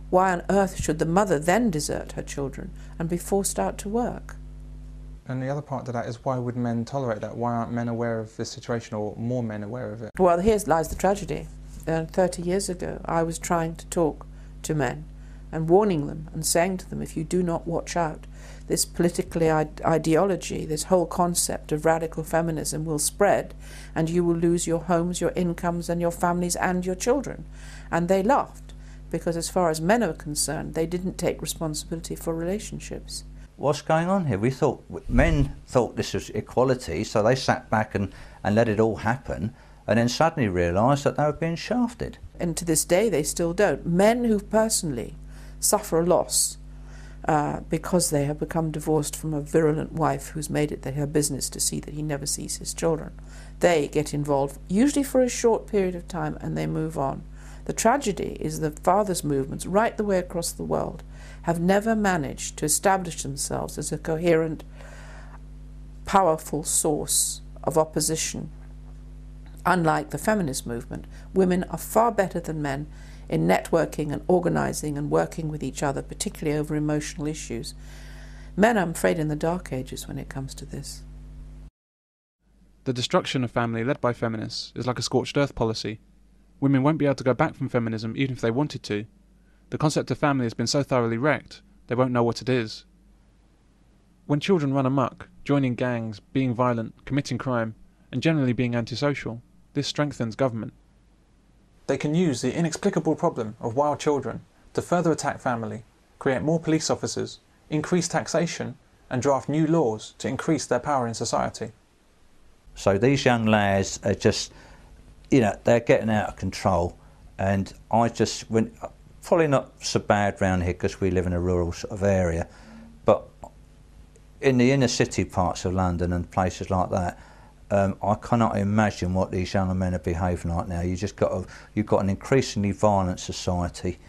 Why on earth should the mother then desert her children and be forced out to work? And the other part to that is, why would men tolerate that? Why aren't men aware of this situation, or more men aware of it? Well, here lies the tragedy. 30 years ago, I was trying to talk to men and warning them and saying to them, if you do not watch out, this political ideology, this whole concept of radical feminism will spread, and you will lose your homes, your incomes, and your families and your children. And they laughed, because as far as men are concerned, they didn't take responsibility for relationships. What's going on here? Men thought this was equality, so they sat back and let it all happen, and then suddenly realised that they were being shafted. And to this day they still don't. Men who personally suffer a loss because they have become divorced from a virulent wife who's made it her business to see that he never sees his children, they get involved, usually for a short period of time, and they move on. The tragedy is the fathers' movements right the way across the world have never managed to establish themselves as a coherent, powerful source of opposition. Unlike the feminist movement, women are far better than men in networking and organising and working with each other, particularly over emotional issues. Men, I'm afraid, in the dark ages when it comes to this. The destruction of family led by feminists is like a scorched earth policy. Women won't be able to go back from feminism even if they wanted to. The concept of family has been so thoroughly wrecked, they won't know what it is. When children run amok, joining gangs, being violent, committing crime, and generally being antisocial, this strengthens government. They can use the inexplicable problem of wild children to further attack family, create more police officers, increase taxation, and draft new laws to increase their power in society. So these young lads are just, they're getting out of control, and probably not so bad round here because we live in a rural sort of area, but in the inner city parts of London and places like that, I cannot imagine what these young men are behaving like now. You've got an increasingly violent society.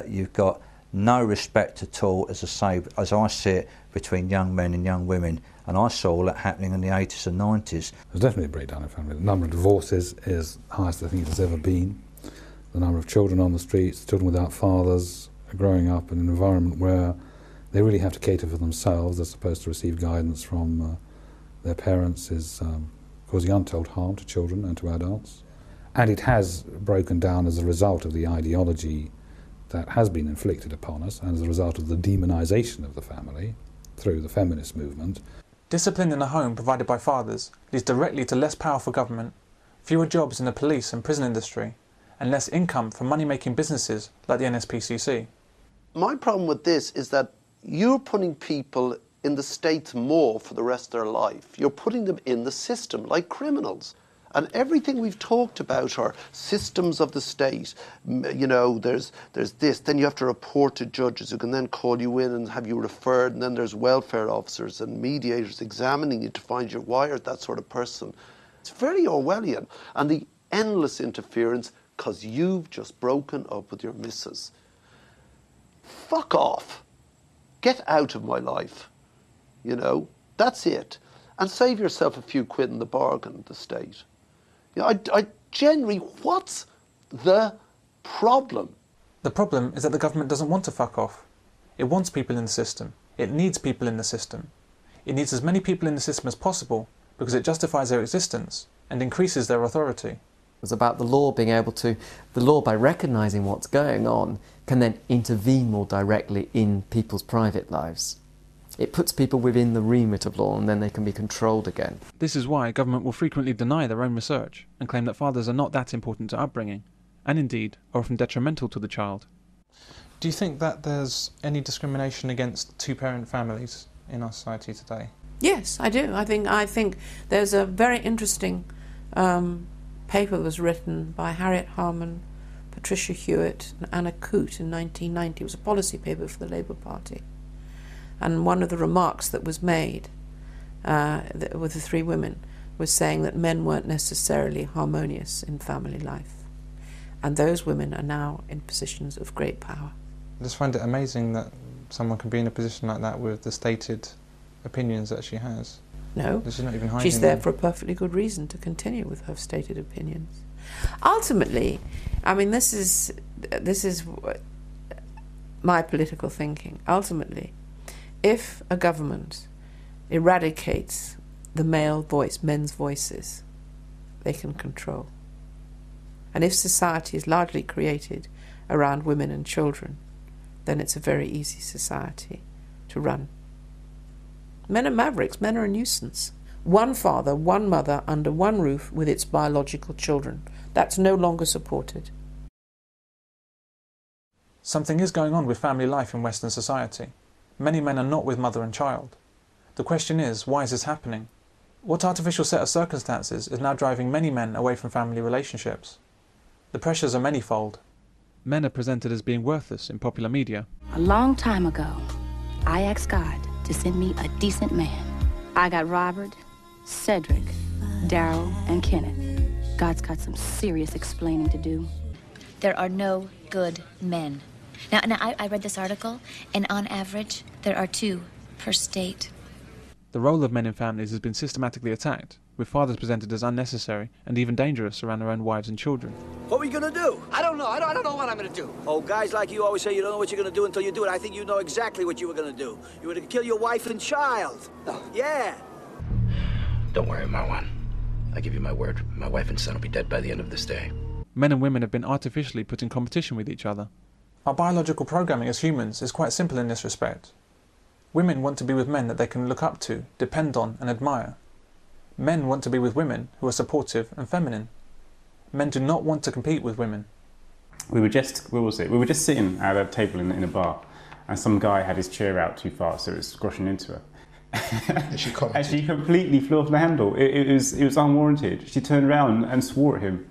You've got no respect at all, as I see it, between young men and young women. And I saw all that happening in the 80s and 90s. There's definitely a breakdown in family. The number of divorces is the highest I think it has ever been. The number of children on the streets, children without fathers, are growing up in an environment where they really have to cater for themselves as opposed to receive guidance from their parents, is causing untold harm to children and to adults. And it has broken down as a result of the ideology that has been inflicted upon us, and as a result of the demonisation of the family through the feminist movement. Discipline in the home provided by fathers leads directly to less power for government, fewer jobs in the police and prison industry, and less income from money-making businesses like the NSPCC. My problem with this is that you're putting people in the state more for the rest of their life. You're putting them in the system like criminals. And everything we've talked about are systems of the state. There's this, then you have to report to judges who can then call you in and have you referred, and then there's welfare officers and mediators examining you to find you're wired, that sort of person. It's very Orwellian. And the endless interference because you've just broken up with your missus. Fuck off. Get out of my life. That's it. And save yourself a few quid in the bargain, the state. I generally, what's the problem? The problem is that the government doesn't want to fuck off. It wants people in the system. It needs people in the system. It needs as many people in the system as possible because it justifies their existence and increases their authority. It's about the law being able to, by recognising what's going on, can then intervene more directly in people's private lives. It puts people within the remit of law, and then they can be controlled again. This is why government will frequently deny their own research and claim that fathers are not that important to upbringing, and indeed are often detrimental to the child. Do you think that there's any discrimination against two-parent families in our society today? Yes, I do. I think there's a very interesting paper that was written by Harriet Harman, Patricia Hewitt and Anna Coote in 1990. It was a policy paper for the Labour Party. And one of the remarks that was made with the three women was saying that men weren't necessarily harmonious in family life. And those women are now in positions of great power. I just find it amazing that someone can be in a position like that with the stated opinions that she has. No, she's not even hiding she's there them. for a perfectly good reason to continue with her stated opinions. Ultimately, I mean, this is my political thinking. Ultimately, if a government eradicates the male voice, men's voices, they can control. And if society is largely created around women and children, then it's a very easy society to run. Men are mavericks, men are a nuisance. One father, one mother, under one roof with its biological children. That's no longer supported. Something is going on with family life in Western society. Many men are not with mother and child. The question is, why is this happening? What artificial set of circumstances is now driving many men away from family relationships? The pressures are manifold. Men are presented as being worthless in popular media. A long time ago, I asked God to send me a decent man. I got Robert, Cedric, Daryl, and Kenneth. God's got some serious explaining to do. There are no good men. Now I read this article, and on average, there are 2 per state. The role of men in families has been systematically attacked, with fathers presented as unnecessary and even dangerous around their own wives and children. What are we gonna do? I don't know. I don't know what I'm gonna do. Oh, guys like you always say you don't know what you're gonna do until you do it. I think you know exactly what you were gonna do. You were gonna kill your wife and child. Oh. Yeah. Don't worry, Marwan. I give you my word. My wife and son will be dead by the end of this day. Men and women have been artificially put in competition with each other. Our biological programming as humans is quite simple in this respect. Women want to be with men that they can look up to, depend on and admire. Men want to be with women who are supportive and feminine. Men do not want to compete with women. We were just sitting at a table in a bar, and some guy had his chair out too far, so it was squashing into her. And she completely flew off the handle. It was unwarranted. She turned around and swore at him.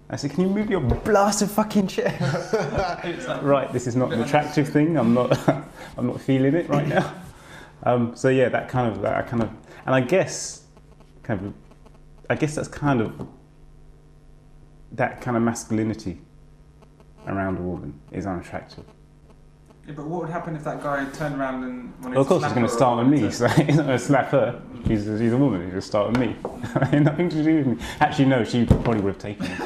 I said, "Can you move your blasted fucking chair?" It's like, right, this is not an attractive thing. I'm not feeling it right now. So yeah, that kind of, and I guess that's kind of that kind of masculinity around a woman is unattractive. Yeah, but what would happen if that guy turned around and wanted well, of course he's going to start on me, so he's not going to slap her. She's a woman, he's going to start on me. Nothing to do with me. Actually, no, she probably would have taken it.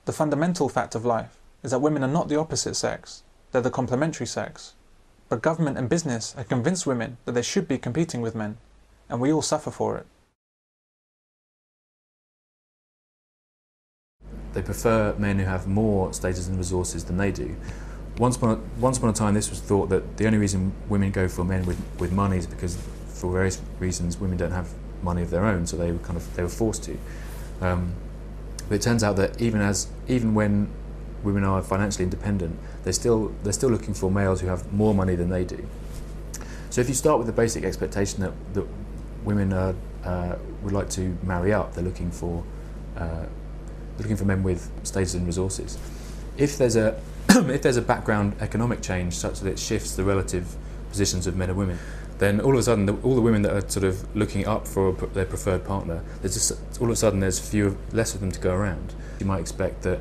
The fundamental fact of life is that women are not the opposite sex, they're the complementary sex. But government and business have convinced women that they should be competing with men, and we all suffer for it. They prefer men who have more status and resources than they do. Once upon a time, this was thought that the only reason women go for men with money is because, for various reasons, women don't have money of their own, so they were forced to. But it turns out that even when women are financially independent, they're still looking for males who have more money than they do. So if you start with the basic expectation that women would like to marry up, they're looking for men with status and resources. If there's a background economic change such that it shifts the relative positions of men and women, then all of a sudden all the women that are sort of looking up for their preferred partner, there's less of them to go around. You might expect that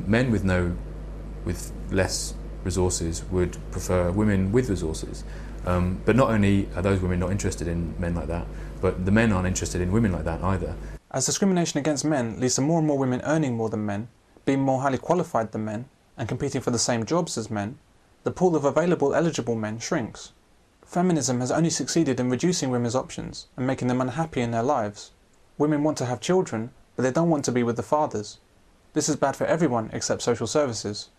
men with less resources would prefer women with resources. But not only are those women not interested in men like that, but the men aren't interested in women like that either. As discrimination against men leads to more and more women earning more than men, being more highly qualified than men, and competing for the same jobs as men, the pool of available eligible men shrinks. Feminism has only succeeded in reducing women's options and making them unhappy in their lives. Women want to have children, but they don't want to be with the fathers. This is bad for everyone except social services.